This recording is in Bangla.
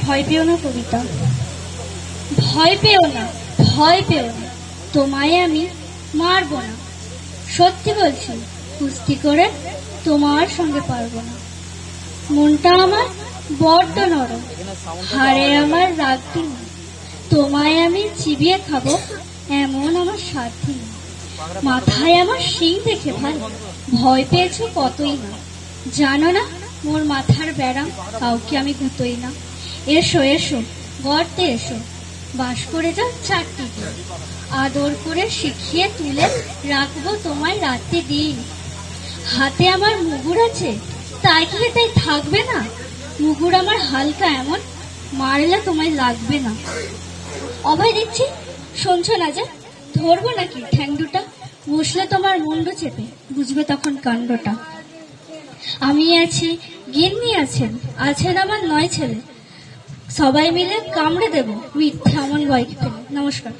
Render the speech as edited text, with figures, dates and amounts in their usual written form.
ভয় পেও না কবিতা, ভয় পেও না, ভয় পেও না, তোমায় আমি মারবো না। সত্যি বলছি, কুস্তি করে তোমার সঙ্গে পারবো না। মনটা আমার বড্ড নরম, হাড়ে আমার রাখবি না। তোমায় আমি চিবিয়ে খাবো এমন আমার সাধ্যি না। মাথায় আমার শিং দেখে ভাই ভয় পেয়েছো কতই না। জানো না মোর মাথার ব্যারাম, কাউকে আমি গুতোই না। এসো এসো গর্তে এসো, বাস করে যাও 4টি দিন। আদর করে শিখিয়ে তুলে রাখবো তোমায় রাতে দিন। হাতে আমার মুগুর আছে, তাই কি তাই থাকবে না? মুগুর আমার হালকা এমন, মারলে তোমায় লাগবে না। অভয় দিচ্ছি, শুনছো না যে? ধরবো নাকি ঠ্যাং দুটা? বসলে তোমার মুন্ডু চেপে, বুঝবে তখন কাণ্ডটা। আমি আছি, গিন্নি আছেন, আছেন আমার 9 ছেলে। সবাই মিলে কামড়ে দেব মিথ্যে অমন ভয়কে ফেলে। নমস্কার।